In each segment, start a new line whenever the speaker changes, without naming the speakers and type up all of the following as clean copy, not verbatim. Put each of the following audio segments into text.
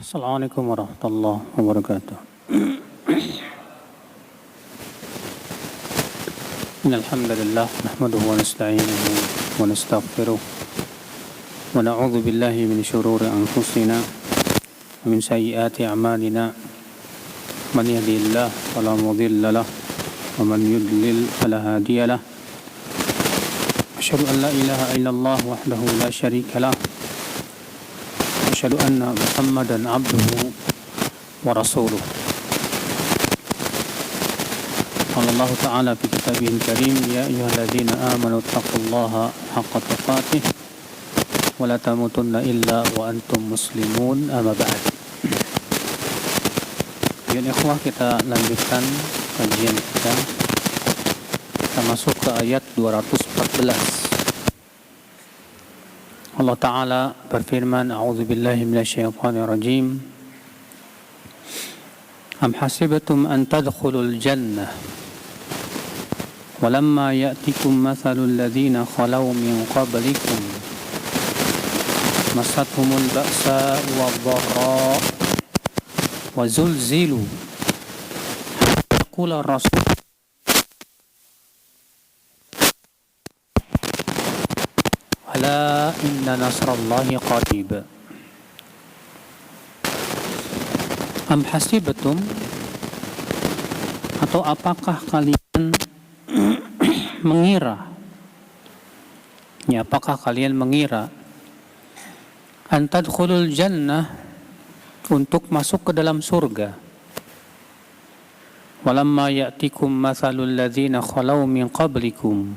Assalamualaikum warahmatullahi wabarakatuh. Innal hamdalillah nahmaduhu wa nasta'inuhu wa nastaghfiruh wa na'udzu billahi min shururi anfusina wa min sayyiati a'malina. Man yahdihillahu fala mudilla lahu wa man yudlil fala hadiya lahu. Asyhadu an la ilaha illallah wahdahu la syarika lahu. Asyhadu anna Muhammadan abduhu wa rasuluh. Qala Allah Ta'ala fi kitabihil karim, ya ayyuhalladzina amanu taqullaha haqqa tuqatih wa la tamutunna illa wa antum muslimun, amma ba'd. Ya ikhwah, kita lanjutkan kajian kita. Kita masuk ke ayat 214. Allah Ta'ala berfirman, A'udzu billahi minasyaitonir rajim. Am hasibatum an tadkhulul jannah walamma ya'tikum mathalul ladzina khalaw min qablikum massathumul ba'sa wadh-dharra wa zulzilu yaqula ar-rasul ala inna nasrallahi qarib. Am hasibatum, atau apakah kalian mengira, ya apakah kalian mengira, an tadkhulul jannah, untuk masuk ke dalam surga, walamma ya'tikum mathalul ladzina khalaw min qablikum,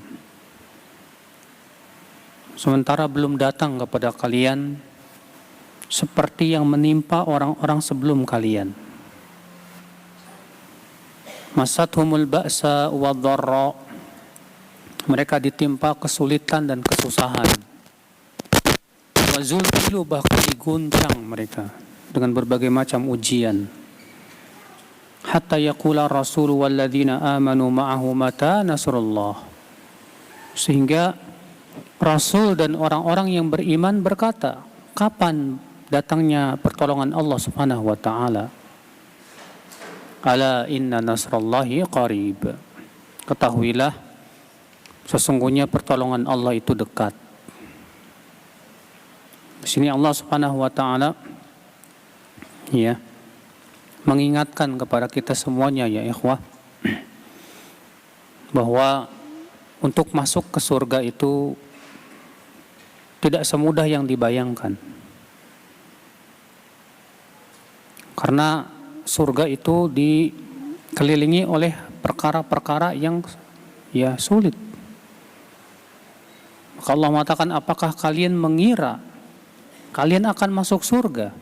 sementara belum datang kepada kalian seperti yang menimpa orang-orang sebelum kalian. Masathumul ba'sa wadh-dharra, mereka ditimpa kesulitan dan kesusahan. Wa zulzilu, bahkan diguncang mereka dengan berbagai macam ujian. Hatta yaqula rasulu walladzina amanu ma'ahu mata nasrullah, sehingga Rasul dan orang-orang yang beriman berkata, kapan datangnya pertolongan Allah Subhanahu wa taala? Ala inna nasrallahi qarib. Ketahuilah, sesungguhnya pertolongan Allah itu dekat. Di sini Allah Subhanahu wa taala ya mengingatkan kepada kita semuanya, ya ikhwah, bahwa untuk masuk ke surga itu tidak semudah yang dibayangkan. Karena surga itu dikelilingi oleh perkara-perkara yang ya sulit. Maka Allah mengatakan, apakah kalian mengira kalian akan masuk surga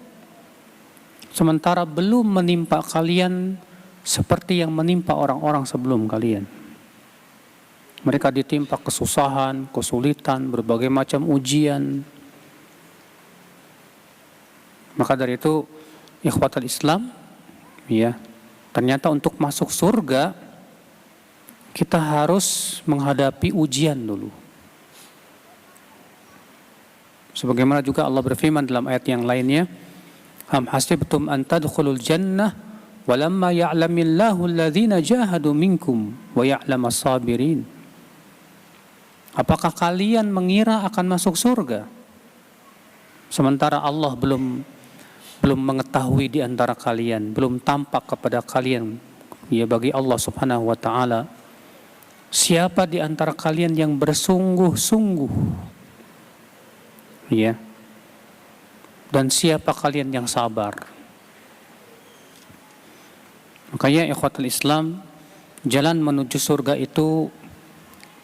sementara belum menimpa kalian seperti yang menimpa orang-orang sebelum kalian. Mereka ditimpa kesusahan, kesulitan, berbagai macam ujian. Maka dari itu, ikhwatul Islam, ya, ternyata untuk masuk surga kita harus menghadapi ujian dulu. Sebagaimana juga Allah berfirman dalam ayat yang lainnya, am hasibtum an tadkhulul jannah walamma ya'lamillahu alladhina jahadu minkum wa ya'lamas sabirin. Apakah kalian mengira akan masuk surga sementara Allah belum mengetahui di antara kalian, belum tampak kepada kalian, ya bagi Allah Subhanahu wa taala, siapa di antara kalian yang bersungguh-sungguh, ya, dan siapa kalian yang sabar. Makanya ikhwatul Islam, jalan menuju surga itu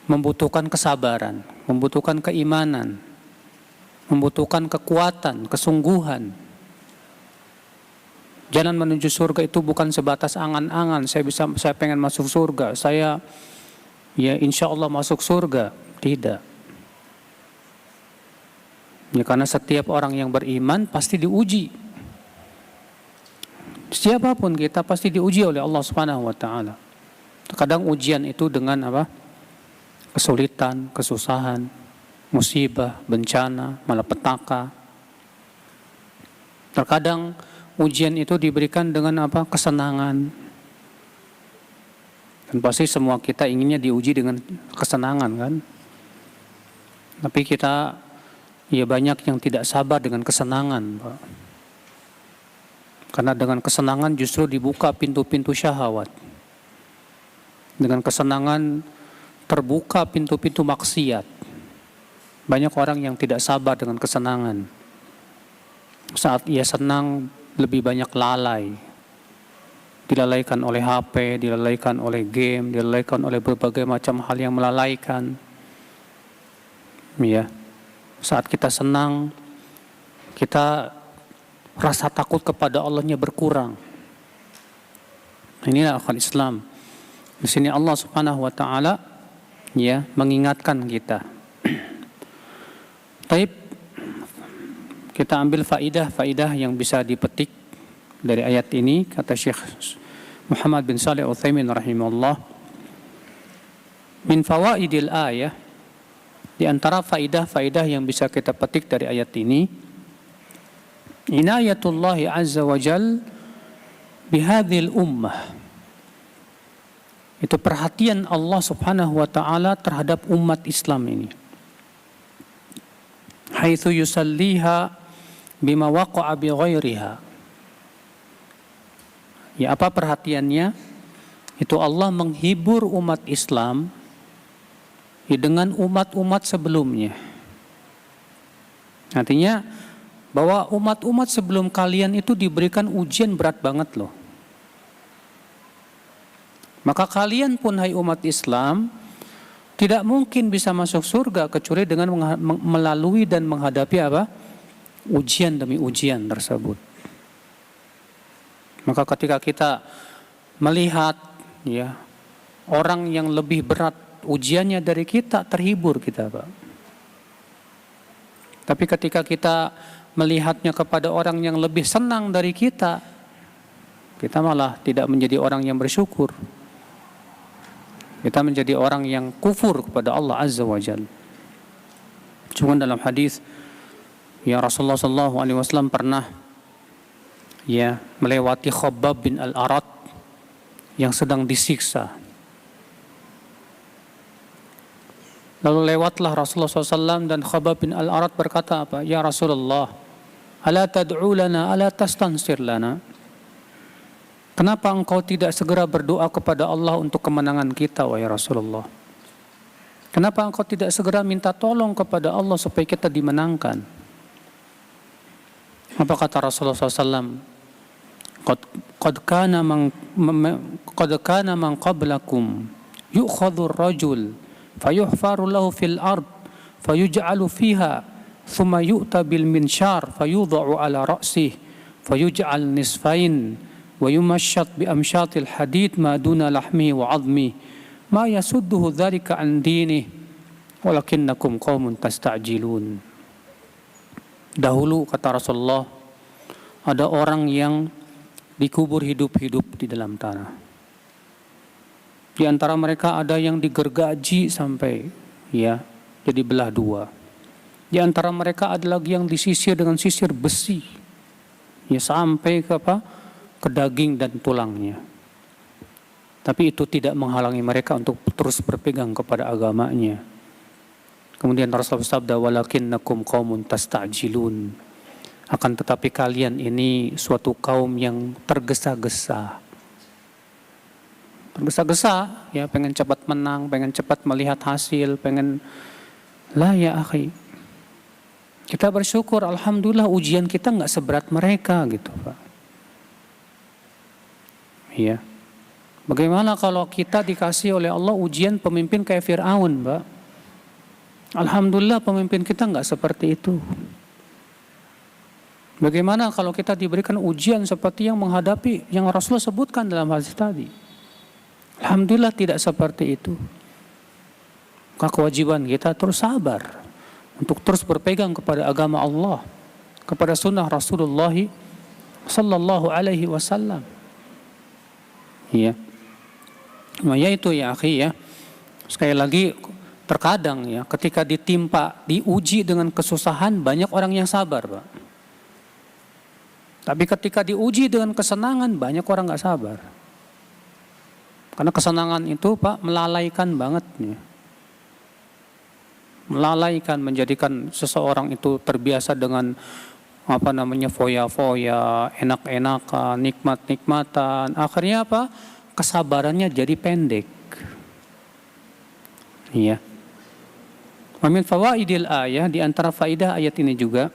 membutuhkan kesabaran, membutuhkan keimanan, membutuhkan kekuatan, kesungguhan. Jalan menuju surga itu bukan sebatas angan-angan, saya pengen masuk surga, saya ya insya Allah masuk surga. Tidak. Ya, karena setiap orang yang beriman pasti diuji. Siapapun kita pasti diuji oleh Allah Subhanahu wa taala. Kadang ujian itu dengan apa? Kesulitan, kesusahan, musibah, bencana, malapetaka. Terkadang ujian itu diberikan dengan apa? Kesenangan. Dan pasti semua kita inginnya diuji dengan kesenangan kan. Tapi kita ya banyak yang tidak sabar dengan kesenangan, Pak. Karena dengan kesenangan justru dibuka pintu-pintu syahwat. Dengan kesenangan terbuka pintu-pintu maksiat. Banyak orang yang tidak sabar dengan kesenangan. Saat ia senang lebih banyak lalai. Dilalaikan oleh HP, dilalaikan oleh game, dilalaikan oleh berbagai macam hal yang melalaikan. Ya. Saat kita senang, kita rasa takut kepada Allahnya berkurang. Inilah akal Islam. Di sini Allah Subhanahu wa taala ya mengingatkan kita. Taib, kita ambil faidah yang bisa dipetik dari ayat ini, kata Syekh Muhammad bin Shalih Al-Utsaimin rahimahullah. Min fawaidil ayah, di antara faidah yang bisa kita petik dari ayat ini, inayatullahi azza wa jal bihadhil ummah. Itu perhatian Allah Subhanahu wa taala terhadap umat Islam ini. Haitsu yusalliha bima waqa'a bi ghairiha. Ya, apa perhatiannya? Itu Allah menghibur umat Islam dengan umat-umat sebelumnya. Artinya bahwa umat-umat sebelum kalian itu diberikan ujian berat banget loh. Maka kalian pun hai umat Islam tidak mungkin bisa masuk surga kecuali dengan melalui dan menghadapi apa? Ujian demi ujian tersebut. Maka ketika kita melihat ya orang yang lebih berat ujiannya dari kita, terhibur kita, Pak. Tapi ketika kita melihatnya kepada orang yang lebih senang dari kita malah tidak menjadi orang yang bersyukur. Kita menjadi orang yang kufur kepada Allah Azza wa Jalla. Cuma dalam hadis ya Rasulullah SAW pernah ya melewati Khabbab bin Al-Arat yang sedang disiksa. Lalu lewatlah Rasulullah SAW dan Khabbab bin Al-Arat berkata apa? Ya Rasulullah, ala tad'u lana, ala tastansir lana. Kenapa engkau tidak segera berdoa kepada Allah untuk kemenangan kita, wahai Rasulullah? Kenapa engkau tidak segera minta tolong kepada Allah supaya kita dimenangkan? Apa kata Rasulullah SAW? Qad kana man qablakum yu'khadhu ar-rajul fayuhfaru lahu fil ard fayuj'alu fiha thumma yu'ta bil minshar fayudha'u ala ra'sihi fayuj'al nisfain wa yumashat bi amshatil hadid ma duna lahmi wa 'azmi ma yasudduhu dzalika an dinihi walakinnakum qaumun tasta'jilun. Dahulu kata Rasulullah, ada orang yang dikubur hidup-hidup di dalam tanah. Di antara mereka ada yang digergaji sampai ya jadi belah dua. Di antara mereka ada lagi yang disisir dengan sisir besi ya sampai ke apa? Ke daging dan tulangnya. Tapi itu tidak menghalangi mereka untuk terus berpegang kepada agamanya. Kemudian Rasulullah bersabda, walakinnakum qaumun tasta'jilun. Akan tetapi kalian ini suatu kaum yang tergesa-gesa. Tergesa-gesa, ya pengen cepat menang, pengen cepat melihat hasil, pengen lah ya akhi. Kita bersyukur, alhamdulillah ujian kita nggak seberat mereka gitu, Pak. Iya. Bagaimana kalau kita dikasih oleh Allah ujian pemimpin kayak Fir'aun, Pak? Alhamdulillah pemimpin kita nggak seperti itu. Bagaimana kalau kita diberikan ujian seperti yang menghadapi yang Rasulullah sebutkan dalam hadis tadi? Alhamdulillah tidak seperti itu. Maka kewajiban kita terus sabar untuk terus berpegang kepada agama Allah, kepada sunnah Rasulullah sallallahu alaihi wasallam. Ya. Nah, yaitu ya akhi ya. Sekali lagi terkadang ya ketika diuji dengan kesusahan banyak orang yang sabar, Pak. Tapi ketika diuji dengan kesenangan, banyak orang nggak sabar. Karena kesenangan itu Pak melalaikan banget. Melalaikan, menjadikan seseorang itu terbiasa dengan foya-foya, enak-enakan, nikmat-nikmatan. Akhirnya apa? Kesabarannya jadi pendek. Iya. Wa min fawaidil ayah, di antara faidah ayat ini juga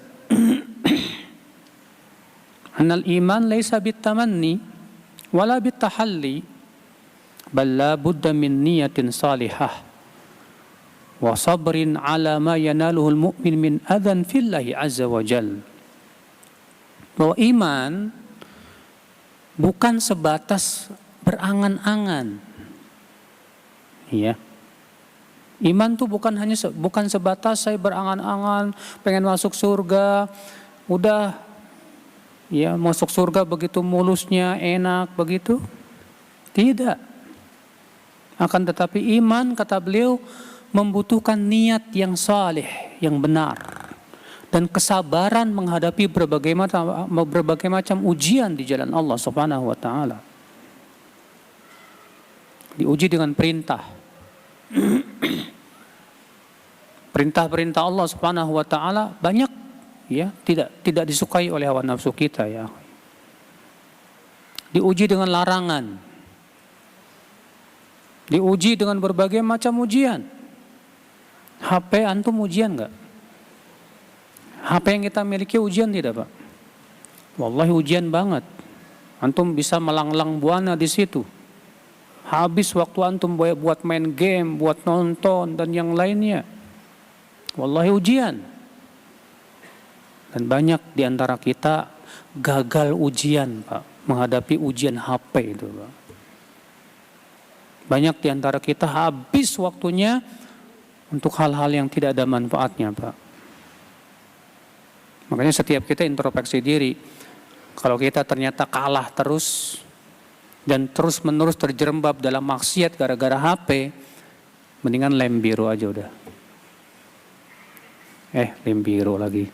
annal iman laisa bitamanni wala bitahalli bal la budda min niyatin salihah wa sabrin ala ma yanaluhul mu'min min adhan fillahi azza wa jal. Bahwa iman bukan sebatas berangan-angan. Iya. Iman tuh bukan sebatas saya berangan-angan pengen masuk surga, udah ya masuk surga begitu mulusnya, enak begitu. Tidak. Akan tetapi iman, kata beliau, membutuhkan niat yang saleh, yang benar, dan kesabaran menghadapi berbagai macam ujian di jalan Allah Subhanahu wa taala. Diuji dengan perintah. Perintah-perintah Allah Subhanahu wa taala banyak ya, tidak disukai oleh hawa nafsu kita ya. Diuji dengan larangan. Diuji dengan berbagai macam ujian. HP antum ujian enggak? HP yang kita miliki ujian tidak, Pak? Wallahi ujian banget. Antum bisa melanglang buana di situ. Habis waktu antum buat main game, buat nonton dan yang lainnya. Wallahi ujian. Dan banyak di antara kita gagal ujian, Pak, menghadapi ujian HP itu, Pak. Banyak di antara kita habis waktunya untuk hal-hal yang tidak ada manfaatnya, Pak. Makanya setiap kita introspeksi diri. Kalau kita ternyata kalah terus dan terus-menerus terjerembab dalam maksiat gara-gara HP, mendingan lem biru aja udah. Lem biru lagi.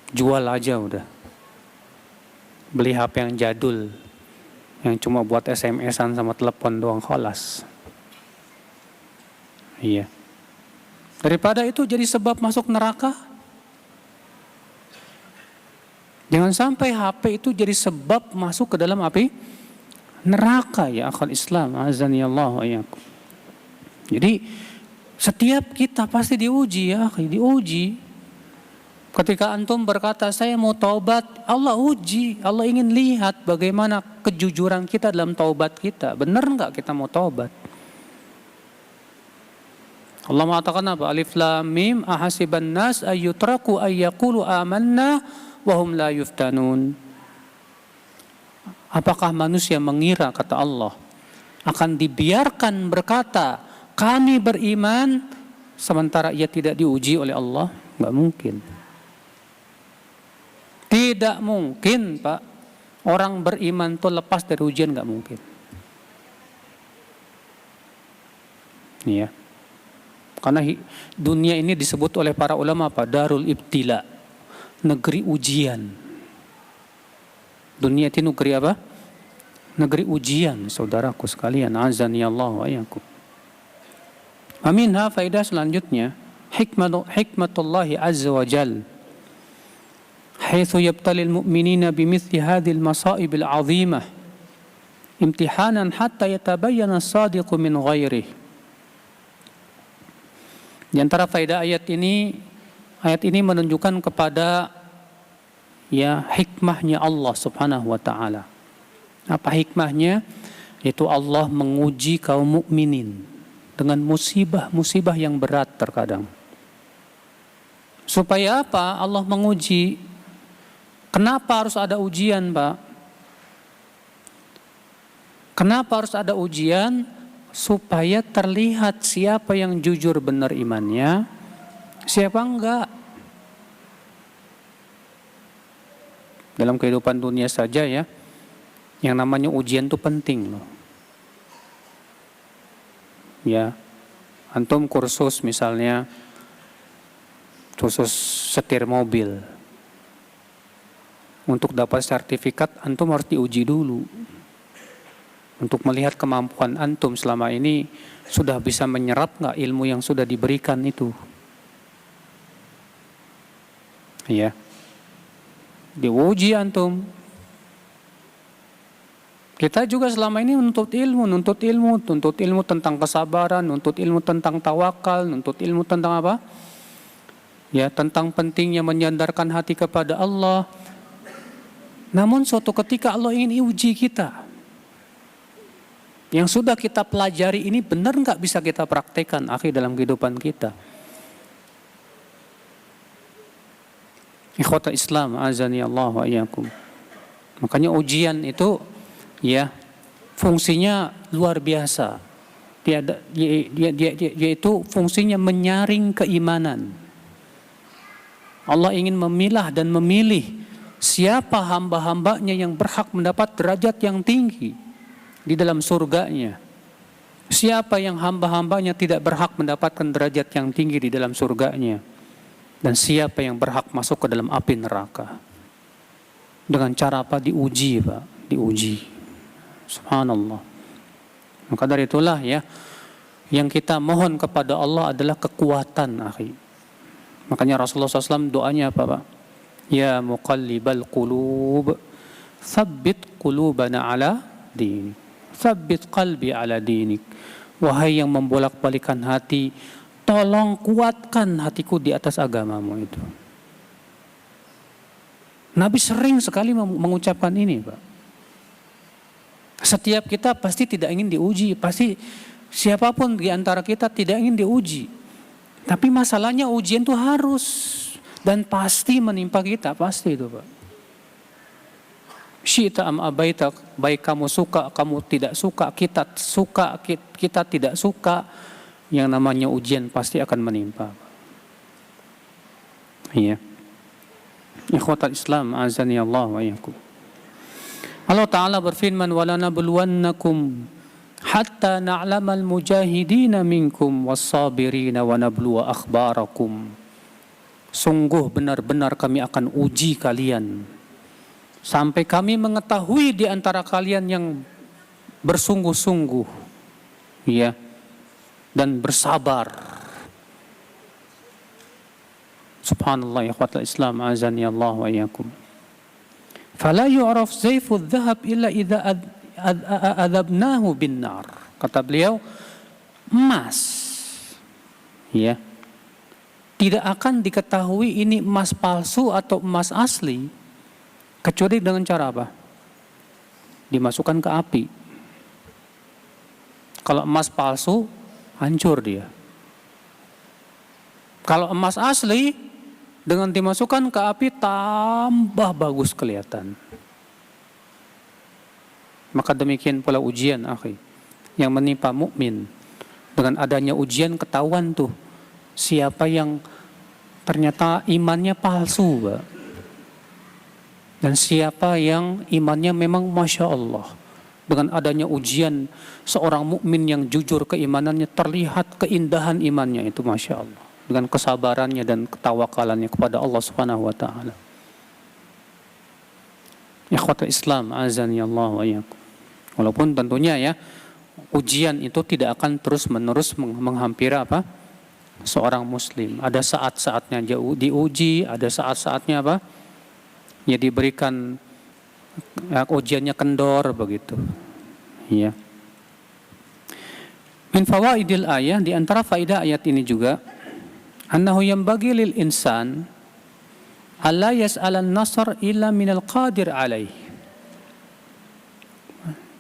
Jual aja udah. Beli HP yang jadul, yang cuma buat SMS-an sama telepon doang, kholas. Iya. Daripada itu jadi sebab masuk neraka. Jangan sampai HP itu jadi sebab masuk ke dalam api neraka, ya akhal Islam, azanillahu wa iyyakum. Jadi setiap kita pasti diuji, ya, diuji. Ketika antum berkata saya mau taubat, Allah uji, Allah ingin lihat bagaimana kejujuran kita dalam taubat kita. Benar enggak kita mau taubat? Allah mengatakan apa? Alif lam mim ahasiban nas ayyutraku ayyaqulu amanna wa hum la yuftanun. Apakah manusia mengira, kata Allah, akan dibiarkan berkata kami beriman sementara ia tidak diuji oleh Allah? Enggak mungkin. Tidak mungkin, Pak. Orang beriman itu lepas dari ujian, enggak mungkin. Iya. Karena dunia ini disebut oleh para ulama apa? Darul ibtila, negeri ujian. Dunia itu negeri apa? Negeri ujian, saudaraku sekalian. Azani Allah wa iyyakum. Aminha faedah selanjutnya, hikmatullahi azza wa jal, haitsu yabtalil mu'minina bimithli hadhil masa'ib al-'azimah imtihanan hatta yatabayyana as-sadiqu min ghairihi. Di antara faedah ayat ini menunjukkan kepada ya hikmahnya Allah Subhanahu wa taala. Apa hikmahnya? Yaitu Allah menguji kaum mukminin dengan musibah-musibah yang berat terkadang. Supaya apa? Allah menguji. Kenapa harus ada ujian, Pak? Kenapa harus ada ujian? Supaya terlihat siapa yang jujur benar imannya, siapa enggak. Dalam kehidupan dunia saja ya, yang namanya ujian itu penting loh. Ya, antum kursus misalnya, kursus setir mobil. Untuk dapat sertifikat, antum harus diuji dulu. Untuk melihat kemampuan antum selama ini sudah bisa menyerap nggak ilmu yang sudah diberikan itu. Ya, diuji antum. Kita juga selama ini nuntut ilmu tentang kesabaran, nuntut ilmu tentang tawakal, nuntut ilmu tentang apa? Ya, tentang pentingnya menyandarkan hati kepada Allah. Namun suatu ketika Allah ingin uji kita. Yang sudah kita pelajari ini benar nggak bisa kita praktekkan akhir dalam kehidupan kita. Ikhwata Islam, azani Allah wa iyyakum. Makanya ujian itu ya fungsinya luar biasa. Dia itu fungsinya menyaring keimanan. Allah ingin memilah dan memilih siapa hamba-hambanya yang berhak mendapat derajat yang tinggi di dalam surganya. Siapa yang hamba-hambanya tidak berhak mendapatkan derajat yang tinggi di dalam surganya. Dan siapa yang berhak masuk ke dalam api neraka. Dengan cara apa? Diuji, Pak. Diuji. Subhanallah. Maka dari itulah ya, yang kita mohon kepada Allah adalah kekuatan, akhi. Makanya Rasulullah SAW doanya apa, Pak? Ya muqallibal qulub, tsabbit qulubana ala dinik. Tsabbit qalbi ala dinik. Wahai yang membolak-balikan hati, tolong kuatkan hatiku di atas agamamu itu. Nabi sering sekali mengucapkan ini, Pak. Setiap kita pasti tidak ingin diuji, pasti siapapun di antara kita tidak ingin diuji. Tapi masalahnya ujian itu harus dan pasti menimpa kita, pasti itu, Pak. Syi'ta am abaita, baik kamu suka, kamu tidak suka, kita tidak suka, yang namanya ujian pasti akan menimpa. Iya. Ikhwatal Islam, azani Allah wa iyyakum. Allah Ta'ala berfirman, وَلَا نَبْلُوَنَّكُمْ حَتَّى نَعْلَمَ الْمُجَاهِدِينَ مِنْكُمْ وَالصَّابِرِينَ وَنَبْلُوَ أَخْبَارَكُمْ. Sungguh benar-benar kami akan uji kalian sampai kami mengetahui di antara kalian yang bersungguh-sungguh, ya, dan bersabar. Subhanallah, ya ikhwatal Islam, azani Allah wa iyyakum. Fala yu'raf zayfudz dhahab illa idza adzabnahu bin nar. Kata beliau, emas, ya, tidak akan diketahui ini emas palsu atau emas asli kecuali dengan cara apa? Dimasukkan ke api. Kalau emas palsu, hancur dia. Kalau emas asli, dengan dimasukkan ke api tambah bagus kelihatan. Maka demikian pula ujian, akhi, yang menimpa mukmin. Dengan adanya ujian ketahuan tuh siapa yang ternyata imannya palsu, Pak. Dan siapa yang imannya memang Masya Allah. Dengan adanya ujian, seorang mukmin yang jujur keimanannya, terlihat keindahan imannya itu, Masya Allah. Dengan kesabarannya dan ketawakalannya kepada Allah Subhanahu wa Ta'ala. Ikhwatul Islam, azani Allah wa iyyakum. Walaupun tentunya ya, ujian itu tidak akan terus-menerus menghampiri apa? Seorang muslim. Ada saat-saatnya diuji, ada saat-saatnya apa? Ya diberikan ya, ujiannya kendor begitu. Ya. Min fawaidil ayah, di antara faedah ayat ini juga, annahu yanbaghi lil insan alla yas'alan nasr illa minal qadir alaih.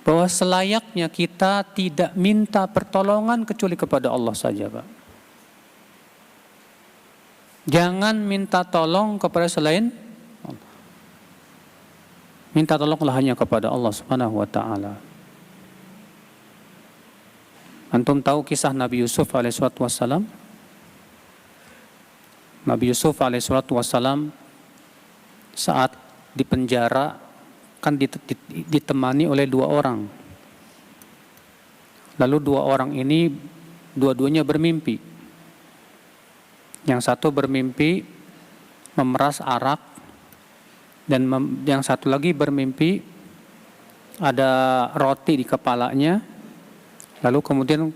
Bahwa selayaknya kita tidak minta pertolongan kecuali kepada Allah saja, Pak. Jangan minta tolong kepada selain Allah. Minta tolonglah hanya kepada Allah Subhanahu wa Ta'ala. Antum tahu kisah Nabi Yusuf alaihissalatu wassalam? Nabi Yusuf alaihissalatu wassalam saat di penjara kan ditemani oleh dua orang. Lalu dua orang ini dua-duanya bermimpi. Yang satu bermimpi memeras arak, Dan yang satu lagi bermimpi ada roti di kepalanya, lalu kemudian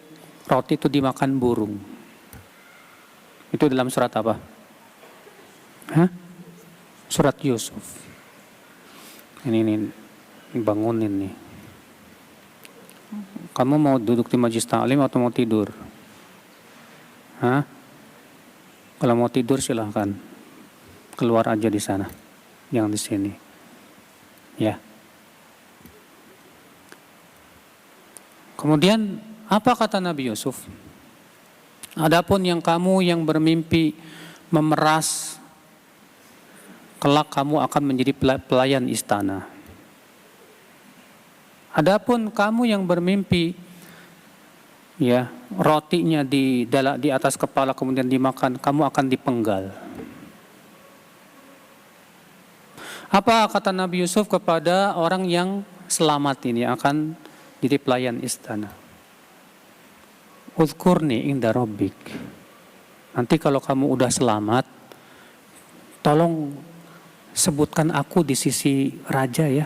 roti itu dimakan burung. Itu dalam surat apa? Surat Yusuf. Ini bangunin nih. Kamu mau duduk di majlis ta'lim atau mau tidur? Kalau mau tidur silahkan. Keluar aja di sana. Yang di sini. Ya. Kemudian apa kata Nabi Yusuf? Adapun yang kamu yang bermimpi memeras, kelak kamu akan menjadi pelayan istana. Adapun kamu yang bermimpi, ya, rotinya di atas kepala kemudian dimakan, kamu akan dipenggal. Apa kata Nabi Yusuf kepada orang yang selamat ini akan jadi pelayan istana? Uzkurni inda rabbik. Nanti kalau kamu udah selamat, tolong sebutkan aku di sisi raja ya.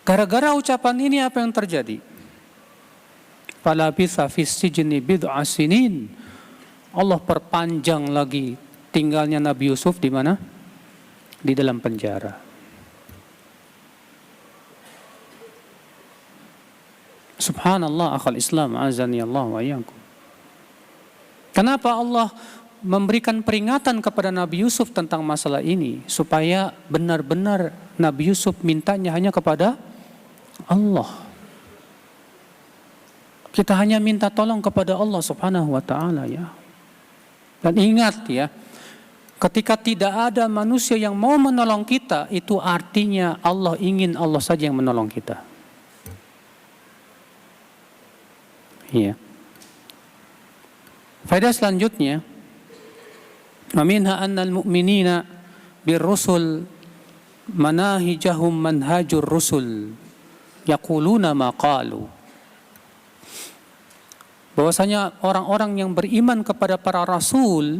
Gara-gara ucapan ini apa yang terjadi? Falabitha fis sijni bid'a sinin. Allah perpanjang lagi tinggalnya Nabi Yusuf di mana? Di dalam penjara. Subhanallah, akhal Islam, azani Allah wa iyyakum. Kenapa Allah memberikan peringatan kepada Nabi Yusuf tentang masalah ini? Supaya benar-benar Nabi Yusuf mintanya hanya kepada Allah. Kita hanya minta tolong kepada Allah subhanahu wa ta'ala ya. Dan ingat ya, ketika tidak ada manusia yang mau menolong kita, itu artinya Allah ingin Allah saja yang menolong kita. Iya. Faedah selanjutnya, wa minha annal mu'minina birrusul manahijahum manhajur rusul yaquluna ma qalu. Bahwasanya orang-orang yang beriman kepada para rasul,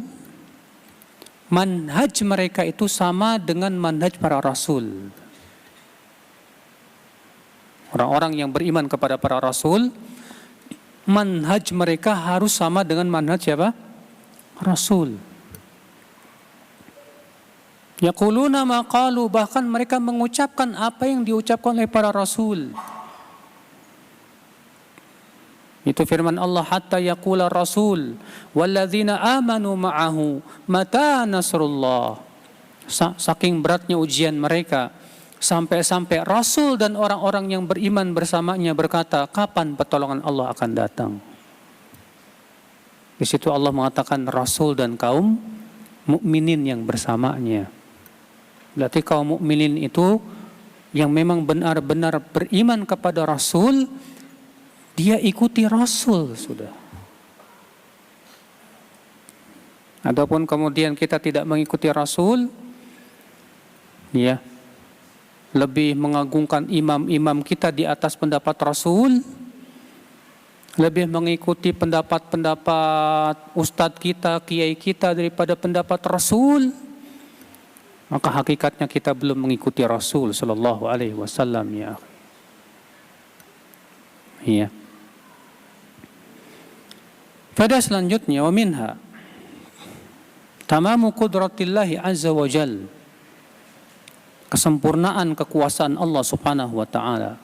manhaj mereka itu sama dengan manhaj para rasul. Orang-orang yang beriman kepada para rasul, manhaj mereka harus sama dengan manhaj siapa? Rasul. Yaquluna ma qalu, bahkan mereka mengucapkan apa yang diucapkan oleh para rasul. Itu firman Allah, hatta yaqula rasul walladzina amanu ma'ahu mata nasrullah. Saking beratnya ujian mereka, sampai-sampai rasul dan orang-orang yang beriman bersamanya berkata, kapan pertolongan Allah akan datang? Di situ Allah mengatakan rasul dan kaum mukminin yang bersamanya. Berarti kaum mukminin itu yang memang benar-benar beriman kepada rasul, dia ikuti rasul sudah. Adapun kemudian kita tidak mengikuti rasul, ya, lebih mengagungkan imam-imam kita di atas pendapat rasul, lebih mengikuti pendapat-pendapat ustadz kita, kiai kita daripada pendapat rasul, maka hakikatnya kita belum mengikuti Rasul sallallahu alaihi wasallam ya. Iya. Pada selanjutnya, wa minha tamamu qudratillahi azza wa jal, kesempurnaan kekuasaan Allah subhanahu wa ta'ala,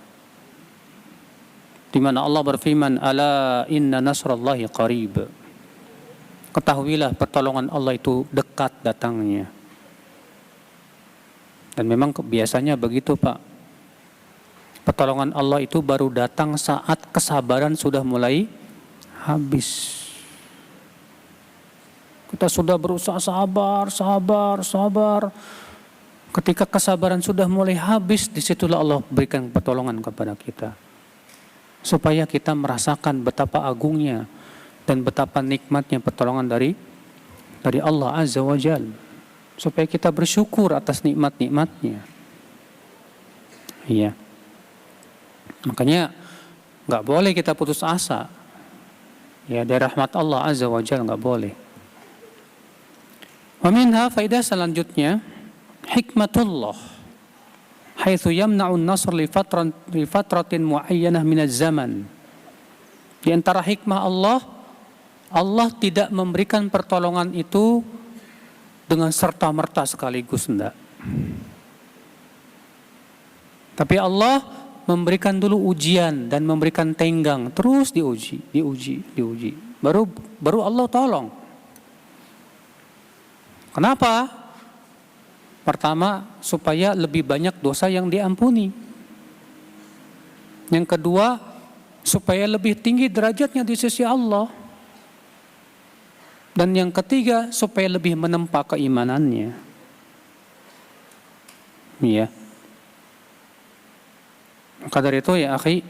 di mana Allah berfirman, ala inna nasrallahi qarib. Ketahuilah pertolongan Allah itu dekat datangnya. Dan memang biasanya begitu Pak. Pertolongan Allah itu baru datang saat kesabaran sudah mulai habis. Kita sudah berusaha sabar. Ketika kesabaran sudah mulai habis, disitulah Allah berikan pertolongan kepada kita. Supaya kita merasakan betapa agungnya dan betapa nikmatnya pertolongan dari Allah Azza wa Jalla. Supaya kita bersyukur atas nikmat-nikmatnya. Iya. Makanya nggak boleh kita putus asa. Ya, dari rahmat Allah Azza wa Jalla nggak boleh. Wa minha faidah selanjutnya hikmatullah haitsu yamna'un nasr li fatratin muayyanah minaz zaman. Di antara hikmah Allah, Allah tidak memberikan pertolongan itu dengan serta-merta sekaligus, enggak. Tapi Allah memberikan dulu ujian dan memberikan tenggang, terus diuji. Baru Allah tolong. Kenapa? Pertama, supaya lebih banyak dosa yang diampuni. Yang kedua, supaya lebih tinggi derajatnya di sisi Allah. Dan yang ketiga, supaya lebih menempa keimanannya. Iya. Maka dari itu ya akhi,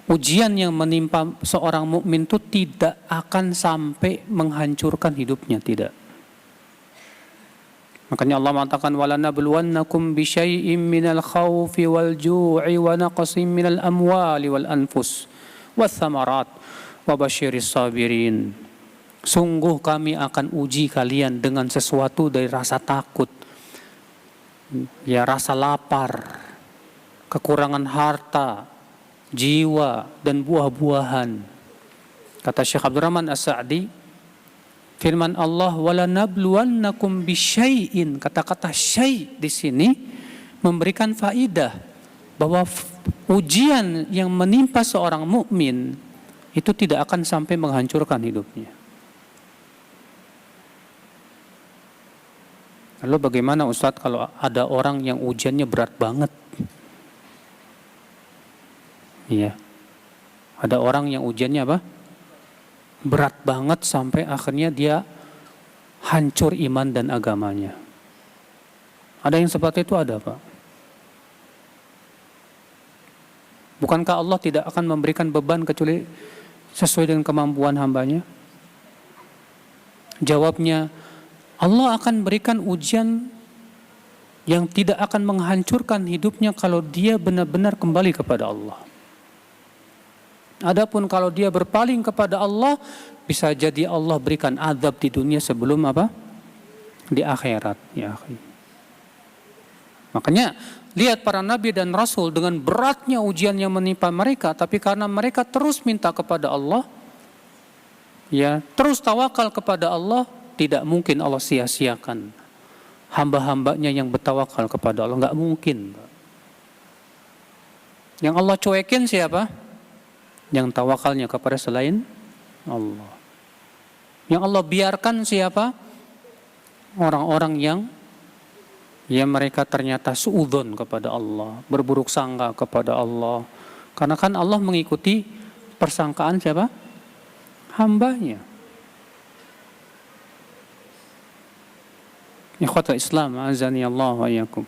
ujian yang menimpa seorang mukmin itu tidak akan sampai menghancurkan hidupnya, tidak. Makanya Allah mengatakan walanabluwannakum bisyai'im minal khaufi wal ju'i wa naqsin minal amwali wal anfus wath thamarat wa basyiris sabirin. Sungguh kami akan uji kalian dengan sesuatu dari rasa takut, ya rasa lapar, kekurangan harta, jiwa dan buah-buahan. Kata Syekh Abdurrahman As-Sa'di, firman Allah walanabluwannakum bisyai'in, kata-kata syai' di sini memberikan faidah bahwa ujian yang menimpa seorang mukmin itu tidak akan sampai menghancurkan hidupnya. Lalu bagaimana Ustadz kalau ada orang yang ujiannya berat banget? Iya. Ada orang yang ujiannya apa? Berat banget sampai akhirnya dia hancur iman dan agamanya. Ada yang seperti itu, ada Pak. Bukankah Allah tidak akan memberikan beban kecuali sesuai dengan kemampuan hambanya? Jawabnya, Allah akan berikan ujian yang tidak akan menghancurkan hidupnya kalau dia benar-benar kembali kepada Allah. Adapun kalau dia berpaling kepada Allah, bisa jadi Allah berikan azab di dunia sebelum apa? Di akhirat, ya akhi. Makanya lihat para nabi dan rasul dengan beratnya ujian yang menimpa mereka, tapi karena mereka terus minta kepada Allah, ya, terus tawakal kepada Allah, tidak mungkin Allah sia-siakan hamba-hambanya yang bertawakal kepada Allah, enggak mungkin. Yang Allah cuekin siapa? Yang tawakalnya kepada selain Allah. Yang Allah biarkan siapa? Orang-orang yang mereka ternyata suudzon kepada Allah, berburuk sangka kepada Allah. Karena kan Allah mengikuti persangkaan siapa? Hambanya. Ikhwatul Islam, azani Allah wa iyyakum.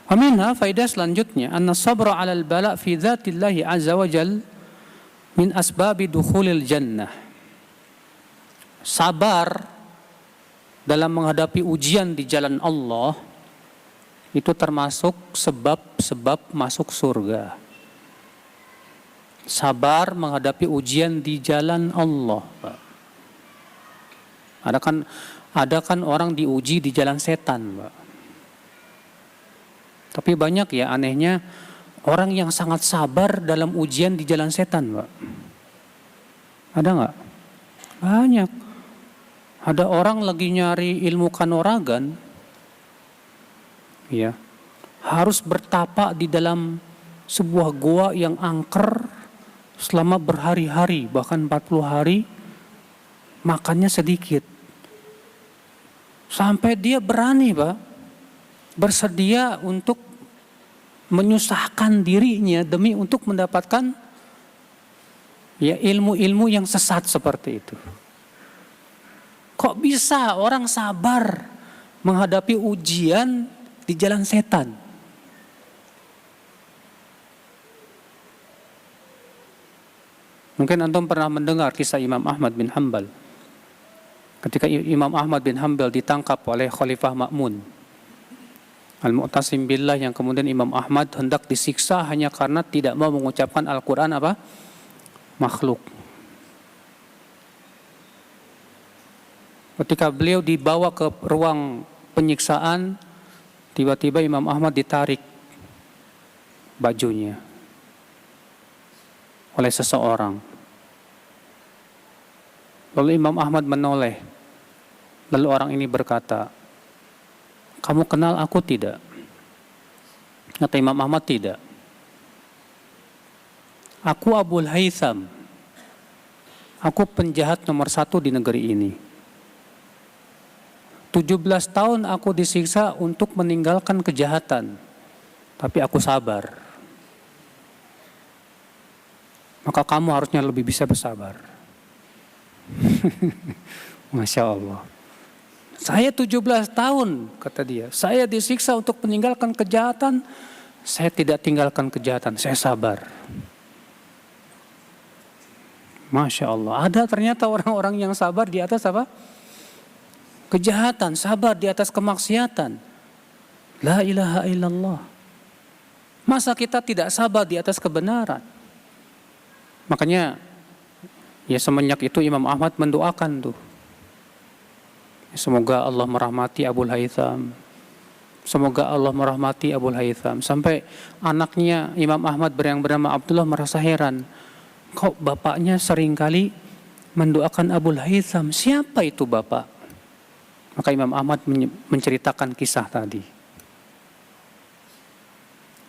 Wa minha faidah selanjutnya anna sabra 'alal bala' fi dzatillahi 'azza wa jal min asbabi dukhulil jannah. Sabar dalam menghadapi ujian di jalan Allah itu termasuk sebab-sebab masuk surga. Sabar menghadapi ujian di jalan Allah. Ada kan orang diuji di jalan setan, Pak. Tapi banyak ya anehnya orang yang sangat sabar dalam ujian di jalan setan, Pak. Ada nggak? Banyak. Ada orang lagi nyari ilmu kanuragan, ya, harus bertapa di dalam sebuah gua yang angker selama berhari-hari, bahkan 40 hari, makannya sedikit. Sampai dia berani, Pak, bersedia untuk menyusahkan dirinya demi untuk mendapatkan ya ilmu-ilmu yang sesat seperti itu. Kok bisa orang sabar menghadapi ujian di jalan setan? Mungkin antum pernah mendengar kisah Imam Ahmad bin Hanbal. Ketika Imam Ahmad bin Hanbal ditangkap oleh Khalifah Ma'mun Al-Mu'tasim Billah, yang kemudian Imam Ahmad hendak disiksa hanya karena tidak mau mengucapkan Al-Quran apa? Makhluk. Ketika beliau dibawa ke ruang penyiksaan, tiba-tiba Imam Ahmad ditarik bajunya oleh seseorang. Lalu Imam Ahmad menoleh. Lalu orang ini berkata, "Kamu kenal aku tidak?" Kata Imam Ahmad, "Tidak." "Aku Abul Haytham. Aku penjahat nomor 1 di negeri ini. 17 tahun aku disiksa untuk meninggalkan kejahatan, tapi aku sabar. Maka kamu harusnya lebih bisa bersabar." Masya Allah. "Saya 17 tahun," kata dia, "saya disiksa untuk meninggalkan kejahatan, saya tidak tinggalkan kejahatan, saya sabar." Masya Allah. Ada ternyata orang-orang yang sabar di atas apa? Kejahatan, sabar di atas kemaksiatan. La ilaha illallah. Masa kita tidak sabar di atas kebenaran? Makanya ya semenjak itu Imam Ahmad mendoakan tuh, semoga Allah merahmati Abul Haytham. Semoga Allah merahmati Abul Haytham. Sampai anaknya Imam Ahmad yang bernama Abdullah merasa heran. Kok bapaknya seringkali mendoakan Abul Haytham? Siapa itu bapak? Maka Imam Ahmad menceritakan kisah tadi.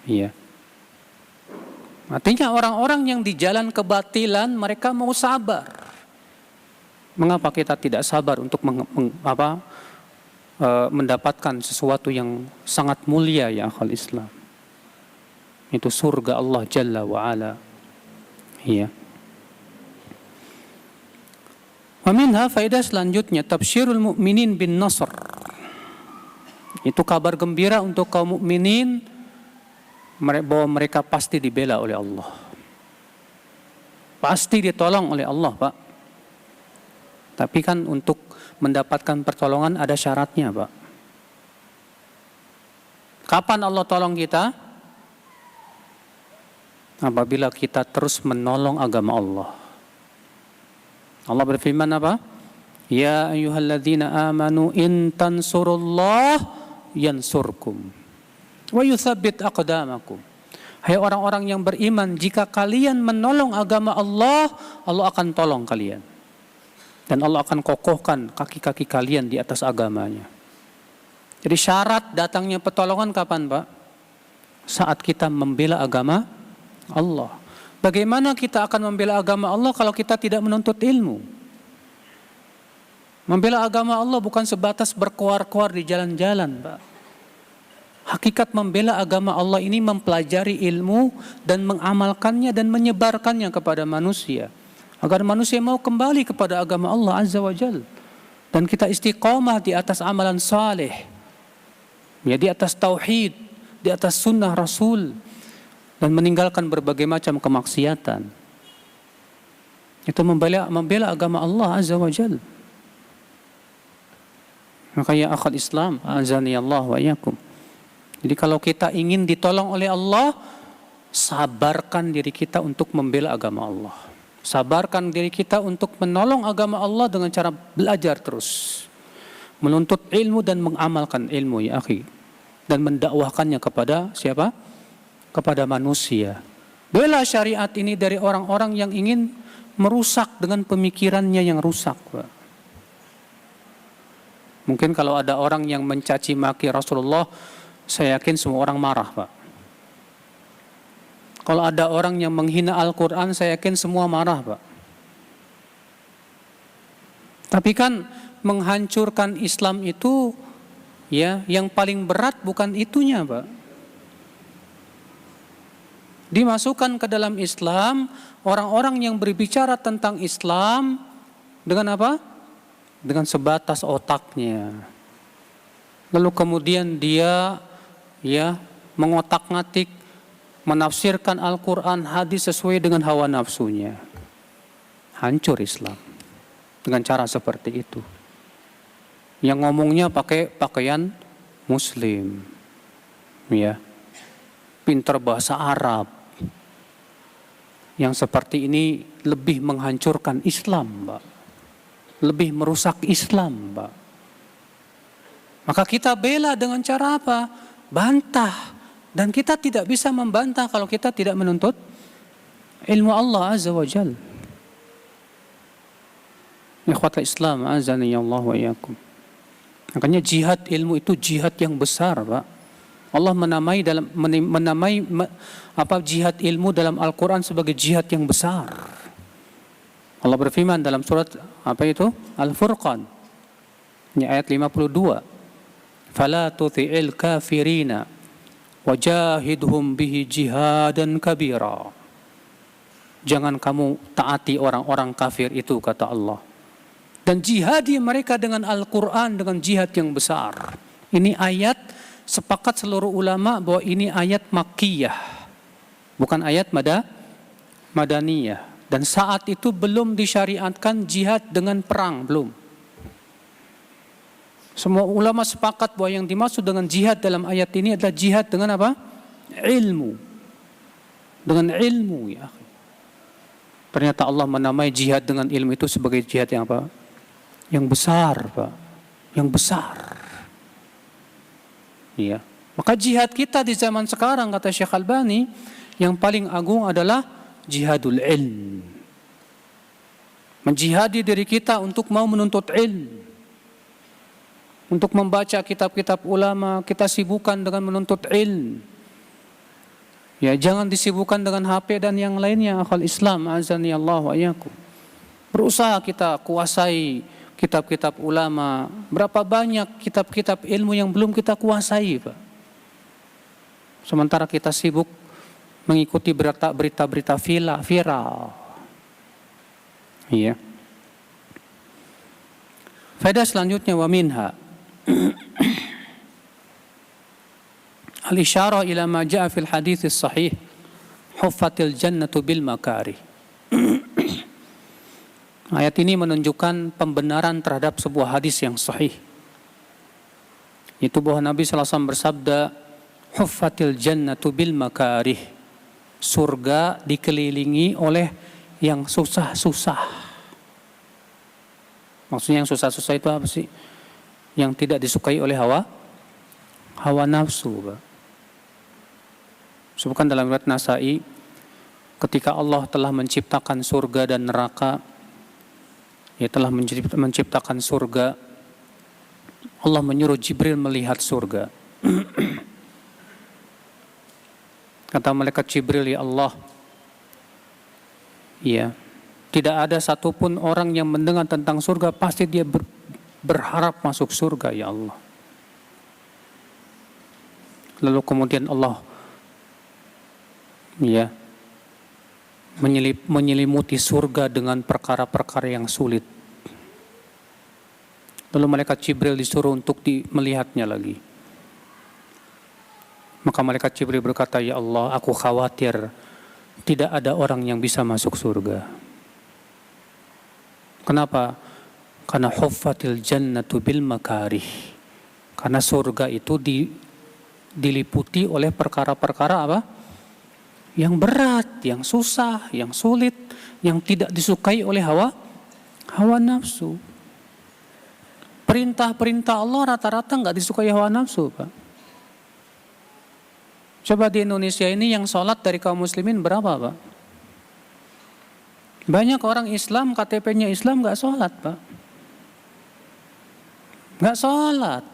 Iya. Artinya orang-orang yang di jalan kebatilan mereka mau sabar. Mengapa kita tidak sabar untuk mendapatkan sesuatu yang sangat mulia ya akhal Islam? Itu surga Allah Jalla wa'ala. Iya. Waminha faedah selanjutnya tabsyirul mu'minin bin nasr. Itu kabar gembira untuk kaum mukminin bahwa mereka pasti dibela oleh Allah. Pasti ditolong oleh Allah, Pak. Tapi kan untuk mendapatkan pertolongan ada syaratnya, Pak. Kapan Allah tolong kita? Apabila kita terus menolong agama Allah. Allah berfirman apa? Ya ayyuhalladzina amanu in tansurullah yansurkum wa yutsabbit aqdamakum. Hai orang-orang yang beriman, jika kalian menolong agama Allah, Allah akan tolong kalian. Dan Allah akan kokohkan kaki-kaki kalian di atas agamanya. Jadi syarat datangnya pertolongan kapan, Pak? Saat kita membela agama Allah. Bagaimana kita akan membela agama Allah kalau kita tidak menuntut ilmu? Membela agama Allah bukan sebatas berkuar-kuar di jalan-jalan, Pak. Hakikat membela agama Allah ini mempelajari ilmu dan mengamalkannya dan menyebarkannya kepada manusia. Agar manusia mau kembali kepada agama Allah Azza wa Jalla. Dan kita istiqamah di atas amalan saleh. Ya, di atas tauhid, di atas sunnah Rasul. Dan meninggalkan berbagai macam kemaksiatan. Itu membela agama Allah Azza wa Jalla. Maka ya akhal Islam, azani Allah wa iyyakum. Jadi kalau kita ingin ditolong oleh Allah, sabarkan diri kita untuk membela agama Allah. Sabarkan diri kita untuk menolong agama Allah dengan cara belajar terus. Menuntut ilmu dan mengamalkan ilmu ya akhi. Dan mendakwahkannya kepada siapa? Kepada manusia. Bela syariat ini dari orang-orang yang ingin merusak dengan pemikirannya yang rusak, Pak. Mungkin kalau ada orang yang mencaci maki Rasulullah, saya yakin semua orang marah, Pak. Kalau ada orang yang menghina Al-Quran, saya yakin semua marah, Pak. Tapi kan menghancurkan Islam itu, ya, yang paling berat bukan itunya, Pak. Dimasukkan ke dalam Islam orang-orang yang berbicara tentang Islam dengan apa? Dengan sebatas otaknya. Lalu kemudian dia ya mengotak-ngatik, menafsirkan Al-Quran, hadis sesuai dengan hawa nafsunya. Hancur Islam dengan cara seperti itu. Yang ngomongnya pakai pakaian Muslim, ya, pintar bahasa Arab. Yang seperti ini lebih menghancurkan Islam, Pak. lebih merusak Islam, Pak. Maka kita bela dengan cara apa? Bantah. Dan kita tidak bisa membantah kalau kita tidak menuntut ilmu Allah Azza wa Jal. Ikhwatul Islam, azani Allah wa iyyakum. Makanya jihad ilmu itu jihad yang besar, Pak. Allah menamai jihad ilmu dalam Al-Quran sebagai jihad yang besar. Allah berfirman dalam surat Al-Furqan, ini ayat 52. Fala tuti'il kafirina wajahidhum bihi jihadan kabira. Jangan kamu taati orang-orang kafir itu, kata Allah. Dan jihadi mereka dengan Al-Quran, dengan jihad yang besar. Ini ayat, sepakat seluruh ulama bahwa ini ayat Makkiyah, bukan ayat Madaniyah. Dan saat itu belum disyariatkan jihad dengan perang, belum. Semua ulama sepakat bahwa yang dimaksud dengan jihad dalam ayat ini adalah jihad dengan apa? Ilmu. Dengan ilmu, ya. Ternyata Allah menamai jihad dengan ilmu itu sebagai jihad yang apa? Yang besar, Pak. Yang besar. Iya. Maka jihad kita di zaman sekarang, kata Syekh Albani, yang paling agung adalah jihadul ilm. Menjihadi diri kita untuk mau menuntut ilmu. Untuk membaca kitab-kitab ulama, kita sibukkan dengan menuntut ilmu. Ya, jangan disibukkan dengan HP dan yang lainnya. Akhal Islam, azani Allah wa iyyakum. Berusaha kita kuasai kitab-kitab ulama. Berapa banyak kitab-kitab ilmu yang belum kita kuasai, Pak. Sementara kita sibuk mengikuti berita-berita viral. Iya. Faedah selanjutnya, wa minha al-isyarah ila ma ja'a fil hadits sahih huffatil jannatu bil makarih. Ayat ini menunjukkan pembenaran terhadap sebuah hadis yang sahih, yaitu bahwa Nabi SAW bersabda, huffatil jannatu bil makarih, surga dikelilingi oleh yang susah-susah. Maksudnya yang susah-susah itu apa sih? Yang tidak disukai oleh hawa nafsu, Pak. Sebutkan dalam riwayat Nasai, ketika Allah telah menciptakan surga dan neraka, ya, telah menciptakan surga, Allah menyuruh Jibril melihat surga. Kata malaikat Jibril, ya Allah, ya, tidak ada satupun orang yang mendengar tentang surga pasti dia berharap masuk surga, ya Allah. Lalu kemudian Allah, ya, menyelimuti surga dengan perkara-perkara yang sulit. Lalu malaikat Jibril disuruh untuk melihatnya lagi. Maka malaikat Jibril berkata, ya Allah, aku khawatir tidak ada orang yang bisa masuk surga. Kenapa? Karena huffatil jannatu bil makarih. Karena surga itu diliputi oleh perkara-perkara apa? Yang berat, yang susah, yang sulit, yang tidak disukai oleh hawa nafsu. Perintah-perintah Allah rata-rata nggak disukai hawa nafsu, Pak. Coba di Indonesia ini yang sholat dari kaum muslimin berapa, Pak? Banyak orang Islam, KTP-nya Islam nggak sholat, Pak. Nggak sholat.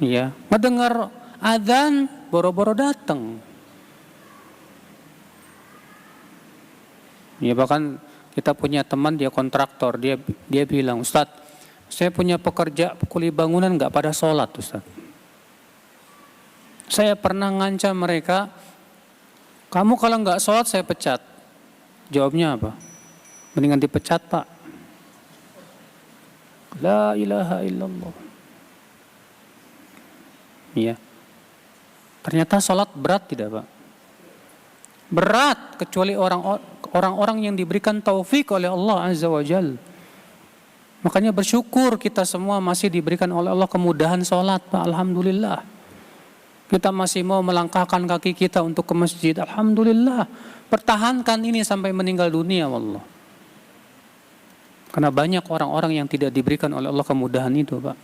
Ya, mendengar adzan boro-boro datang. Ya, bahkan kita punya teman, dia kontraktor, dia bilang, Ustadz, saya punya pekerja kuli bangunan nggak pada sholat, Ustadz. Saya pernah ngancam mereka, kamu kalau nggak sholat saya pecat. Jawabnya apa? Mendingan dipecat, Pak. La ilaha illallah. Iya. Ternyata sholat berat tidak, Pak? Berat, kecuali orang-orang yang diberikan taufik oleh Allah Azza wa Jal. Makanya bersyukur kita semua masih diberikan oleh Allah kemudahan sholat, Pak. Alhamdulillah. Kita masih mau melangkahkan kaki kita untuk ke masjid. Alhamdulillah. Pertahankan ini sampai meninggal dunia, wallah. Karena banyak orang-orang yang tidak diberikan oleh Allah kemudahan itu, Pak.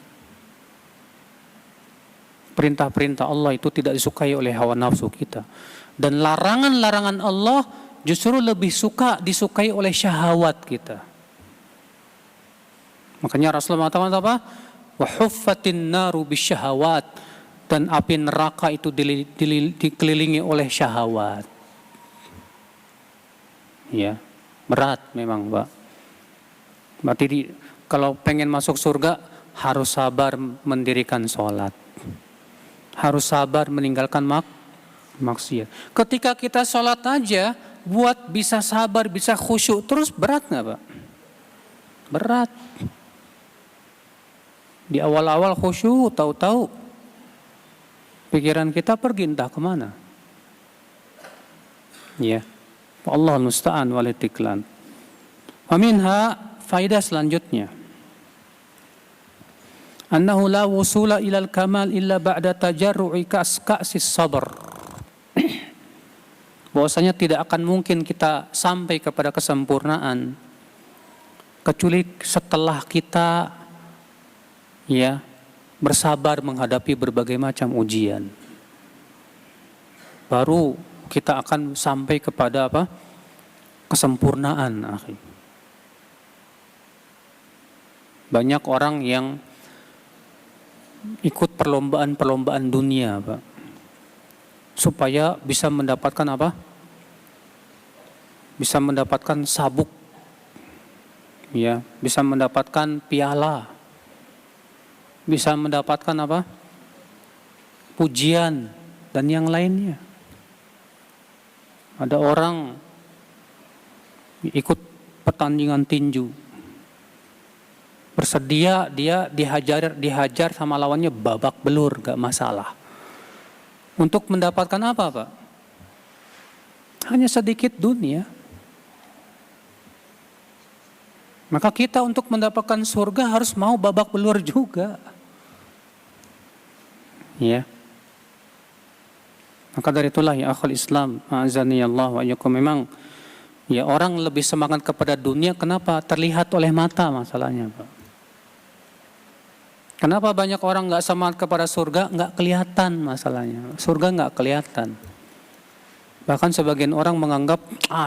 Perintah-perintah Allah itu tidak disukai oleh hawa nafsu kita. Dan larangan-larangan Allah justru lebih disukai oleh syahwat kita. Makanya Rasulullah mengatakan apa? Wa huffatin naru bisyahawat, dan api neraka itu dikelilingi oleh syahwat. Ya, berat memang, Pak. Berarti kalau pengen masuk surga harus sabar mendirikan sholat. Harus sabar meninggalkan maksiat. Ketika kita sholat aja, buat bisa sabar, bisa khusyuk terus, berat nggak, Pak? Berat. Di awal-awal khusyuk, tahu-tahu pikiran kita pergi entah kemana. Ya, Allah musta'an walitiklan. Waminha, faidah selanjutnya. Annahu la wusula ilal kamal illa ba'da tajarru'i ka'sis sabr. Bahwasanya tidak akan mungkin kita sampai kepada kesempurnaan kecuali setelah kita bersabar menghadapi berbagai macam ujian. Baru kita akan sampai kepada apa? Kesempurnaan, akhi. Banyak orang yang ikut perlombaan-perlombaan dunia, Pak, supaya bisa mendapatkan apa? Bisa mendapatkan sabuk, ya, bisa mendapatkan piala, bisa mendapatkan apa? Pujian dan yang lainnya. Ada orang ikut pertandingan tinju, bersedia dia dihajar sama lawannya babak belur, gak masalah. Untuk mendapatkan apa, Pak? Hanya sedikit dunia. Maka kita untuk mendapatkan surga harus mau babak belur juga. Ya. Maka dari itulah ya akhul Islam, azani Allah wa iyyakum, memang ya orang lebih semangat kepada dunia. Kenapa? Terlihat oleh mata masalahnya, Pak. Kenapa banyak orang nggak semangat kepada surga? Nggak kelihatan masalahnya. Surga nggak kelihatan. Bahkan sebagian orang menganggap,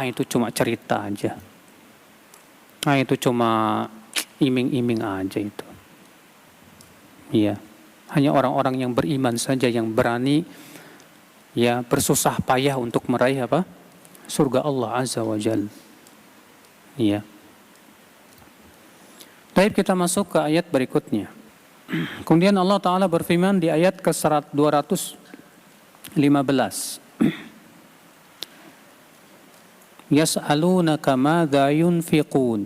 itu cuma cerita aja. Itu cuma iming-iming aja itu. Iya. Hanya orang-orang yang beriman saja yang berani bersusah payah untuk meraih apa? Surga Allah Azza wa Jalla. Iya. Baik, kita masuk ke ayat berikutnya. Kemudian Allah Ta'ala berfirman di ayat ke-215. Yas'alunaka madza yunfiqun.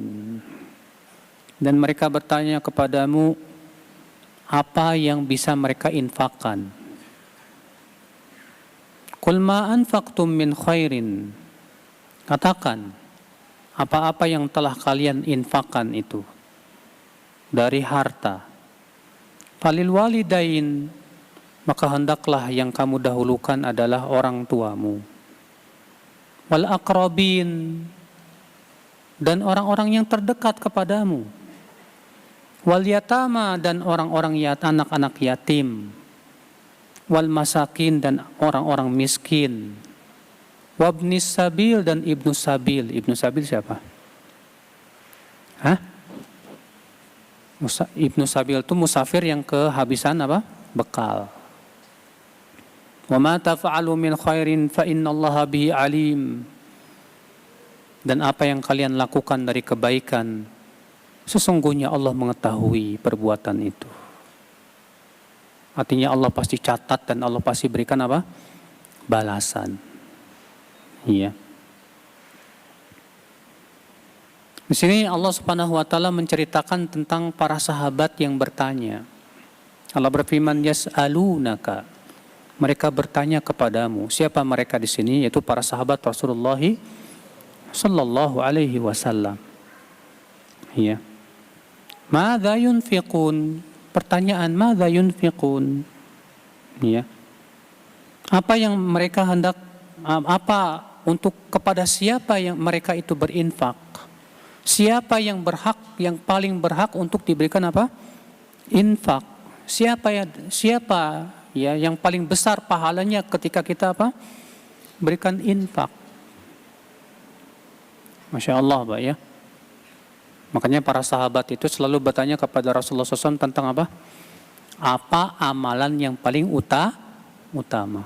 Dan mereka bertanya kepadamu apa yang bisa mereka infakkan. Qul ma anfaqtum min khairin. Katakan, apa-apa yang telah kalian infakkan itu dari harta. Falil walidain, maka hendaklah yang kamu dahulukan adalah orang tuamu. Wal aqrabin, dan orang-orang yang terdekat kepadamu. Wal yatama, dan orang-orang anak-anak yatim. Wal masakin, dan orang-orang miskin. Wabnis sabil, dan ibnu sabil. Ibnu sabil siapa? Ibnu sabil itu musafir yang kehabisan apa? Bekal. Wa ma taf'alu min khairin fa innallaha bihi alim. Dan apa yang kalian lakukan dari kebaikan, sesungguhnya Allah mengetahui perbuatan itu. Artinya Allah pasti catat dan Allah pasti berikan apa? Balasan. Iya. Di sini Allah Subhanahu wa taala menceritakan tentang para sahabat yang bertanya. Allah berfirman, yas'alunaka. Mereka bertanya kepadamu. Siapa mereka di sini? Yaitu para sahabat Rasulullah sallallahu alaihi wasallam. Ya. Madza yunfiqun? Pertanyaan, madza yunfiqun? Ya. Apa yang mereka hendak, kepada siapa yang mereka itu berinfak? Siapa yang berhak, yang paling berhak untuk diberikan apa? Infak. Siapa ya yang paling besar pahalanya ketika kita apa? Berikan infak. Masya Allah, Pak ya. Makanya para sahabat itu selalu bertanya kepada Rasulullah SAW tentang apa? Apa amalan yang paling utama?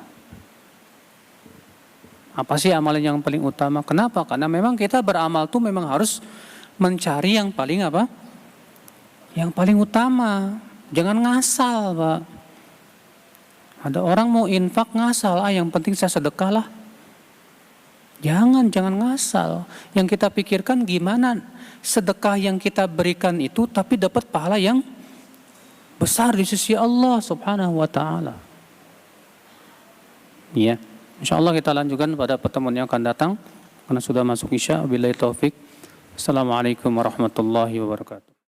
Apa sih amalan yang paling utama? Kenapa? Karena memang kita beramal tuh memang harus mencari yang paling apa? Yang paling utama. Jangan ngasal, Pak. Ada orang mau infak ngasal, yang penting saya sedekah lah. Jangan ngasal. Yang kita pikirkan gimana sedekah yang kita berikan itu tapi dapat pahala yang besar di sisi Allah Subhanahu wa taala. Ya. Insyaallah kita lanjutkan pada pertemuan yang akan datang karena sudah masuk Isya. Wabillahi taufik. Assalamualaikum warahmatullahi wabarakatuh.